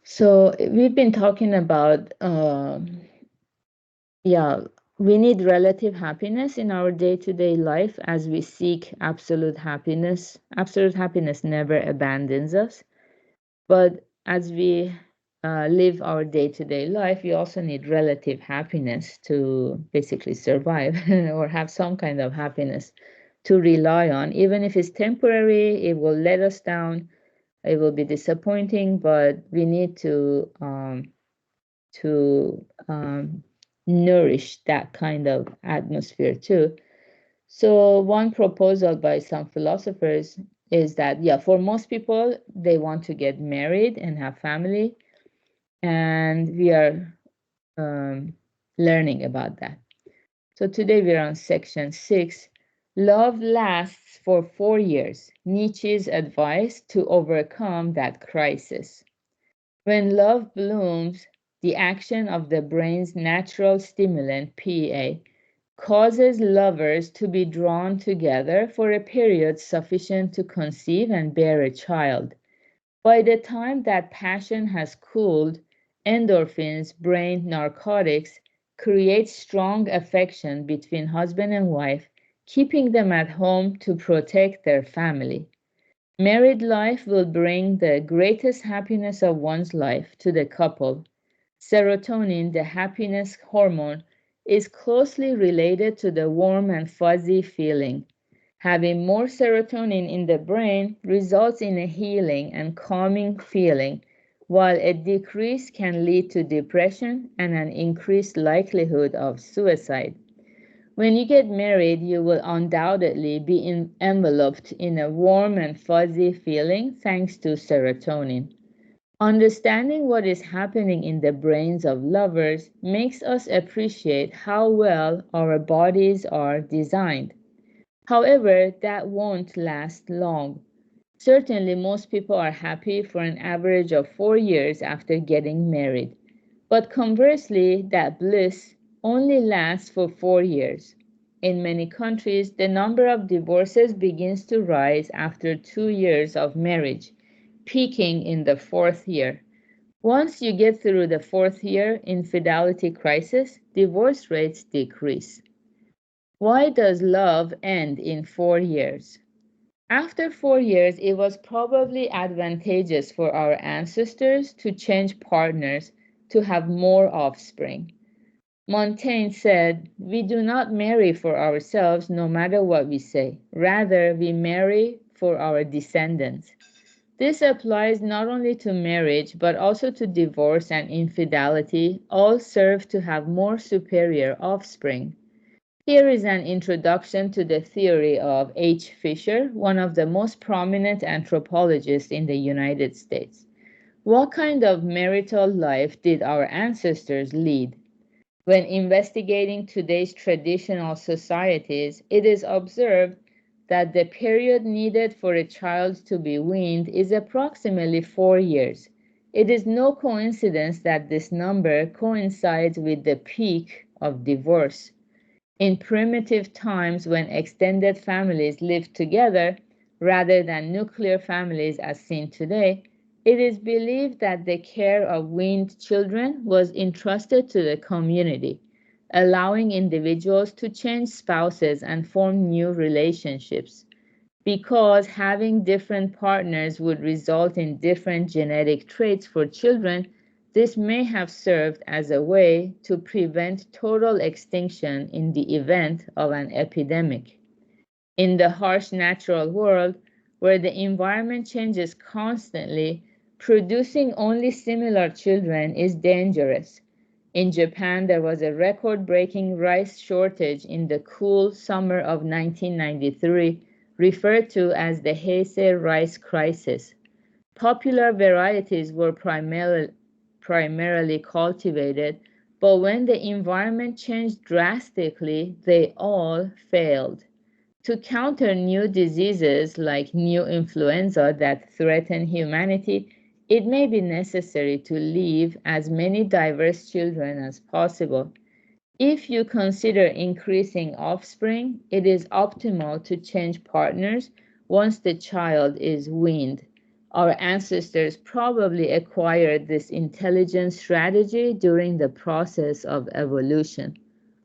So we've been talking about, yeah, we need relative happiness in our day-to-day life as we seek absolute happiness. Absolute happiness never abandons us. But as we live our day-to-day life, we also need relative happiness to basically survive or have some kind of happiness to rely on. Even if it's temporary, it will let us down. It will be disappointing, but we need to nourish that kind of atmosphere too. So one proposal by some philosophers is that, yeah, for most people, they want to get married and have family, and we are um, learning about that. So today we're on section 6. Love lasts for 4 years. Nietzsche's advice to overcome that crisis. When love blooms, the action of the brain's natural stimulant, PEA, causes lovers to be drawn together for a period sufficient to conceive and bear a child. By the time that passion has cooled, endorphins, brain narcotics, create strong affection between husband and wife, keeping them at home to protect their family. Married life will bring the greatest happiness of one's life to the couple. Serotonin, the happiness hormone, is closely related to the warm and fuzzy feeling. Having more serotonin in the brain results in a healing and calming feeling, while a decrease can lead to depression and an increased likelihood of suicide. When you get married, you will undoubtedly be enveloped in a warm and fuzzy feeling thanks to serotonin. Understanding what is happening in the brains of lovers makes us appreciate how well our bodies are designed. However, that won't last long. Certainly, most people are happy for an average of 4 years after getting married. But conversely, that bliss only lasts for 4 years. In many countries, the number of divorces begins to rise after 2 years of marriage, peaking in the fourth year. Once you get through the fourth year infidelity crisis, divorce rates decrease. Why does love end in 4 years? After 4 years, it was probably advantageous for our ancestors to change partners to have more offspring. Montaigne said, "We do not marry for ourselves no matter what we say. Rather, we marry for our descendants." This applies not only to marriage, but also to divorce and infidelity. All serve to have more superior offspring. Here is an introduction to the theory of H. Fisher, one of the most prominent anthropologists in the United States. What kind of marital life did our ancestors lead? When investigating today's traditional societies, it is observed that the period needed for a child to be weaned is approximately 4 years. It is no coincidence that this number coincides with the peak of divorce. In primitive times, when extended families lived together rather than nuclear families as seen today, it is believed that the care of weaned children was entrusted to the community, allowing individuals to change spouses and form new relationships. Because having different partners would result in different genetic traits for children, this may have served as a way to prevent total extinction in the event of an epidemic. In the harsh natural world, where the environment changes constantly, producing only similar children is dangerous. In Japan, there was a record-breaking rice shortage in the cool summer of 1993, referred to as the Heisei rice crisis. Popular varieties were primarily cultivated, but when the environment changed drastically, they all failed. To counter new diseases like new influenza that threaten humanity, it may be necessary to leave as many diverse children as possible. If you consider increasing offspring, it is optimal to change partners once the child is weaned. Our ancestors probably acquired this intelligent strategy during the process of evolution.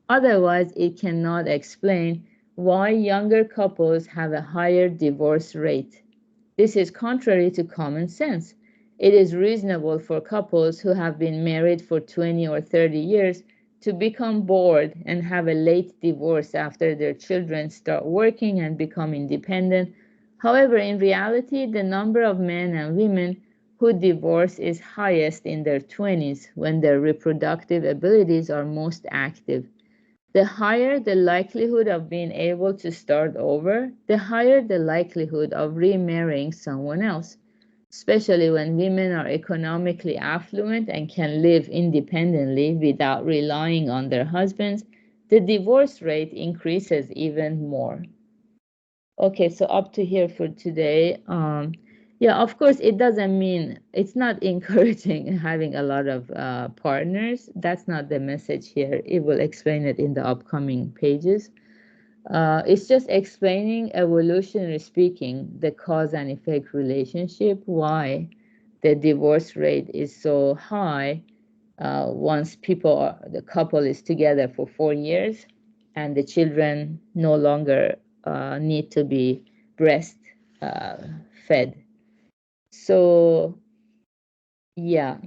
Otherwise, it cannot explain why younger couples have a higher divorce rate. This is contrary to common sense. It is reasonable for couples who have been married for 20 or 30 years to become bored and have a late divorce after their children start working and become independent. However, in reality, the number of men and women who divorce is highest in their 20s when their reproductive abilities are most active. The higher the likelihood of being able to start over, the higher the likelihood of remarrying someone else, especially when women are economically affluent and can live independently without relying on their husbands. The divorce rate increases even more. Okay, so up to here for today. Yeah, of course, it doesn't mean it's not encouraging having a lot of partners. That's not the message here. It will explain it in the upcoming pages. It's just explaining, evolutionary speaking, the cause and effect relationship, why the divorce rate is so high once the couple is together for 4 years and the children no longer need to be breast uh, fed. So, yeah,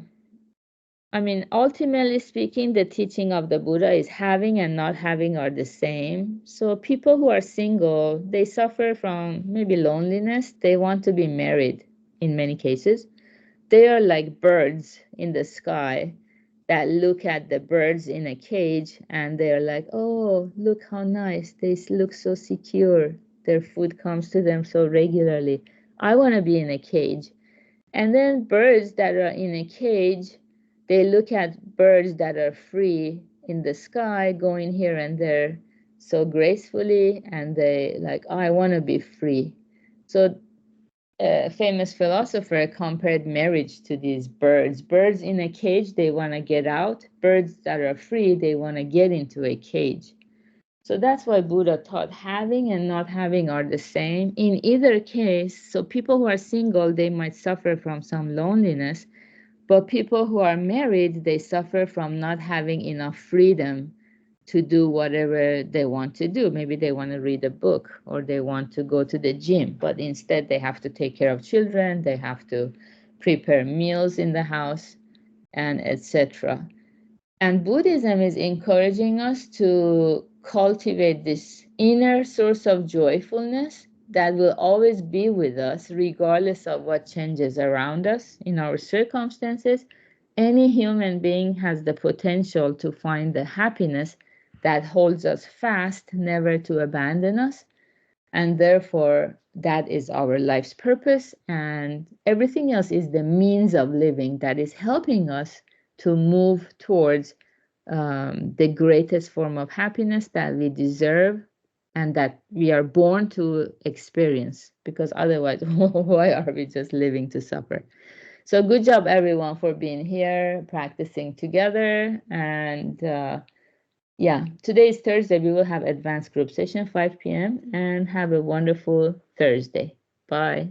I mean, ultimately speaking, the teaching of the Buddha is having and not having are the same. So, people who are single, they suffer from maybe loneliness. They want to be married in many cases. They are like birds in the sky that look at the birds in a cage and they're like, oh, look how nice. They look so secure. Their food comes to them so regularly. I want to be in a cage. And then birds that are in a cage, they look at birds that are free in the sky, going here and there so gracefully, and they like, oh, I want to be free. So a famous philosopher compared marriage to these birds. Birds in a cage, they want to get out. Birds that are free, they want to get into a cage. So that's why Buddha taught having and not having are the same. In either case, so people who are single, they might suffer from some loneliness, but people who are married, they suffer from not having enough freedom to do whatever they want to do. Maybe they want to read a book or they want to go to the gym, but instead they have to take care of children, they have to prepare meals in the house, and etc. And Buddhism is encouraging us to cultivate this inner source of joyfulness that will always be with us, regardless of what changes around us in our circumstances. Any human being has the potential to find the happiness that holds us fast, never to abandon us. And therefore, that is our life's purpose. And everything else is the means of living that is helping us to move towards the greatest form of happiness that we deserve and that we are born to experience, because otherwise, why are we just living to suffer? So good job, everyone, for being here, practicing together. And yeah, today is Thursday. We will have advanced group session, 5 p.m. And have a wonderful Thursday. Bye.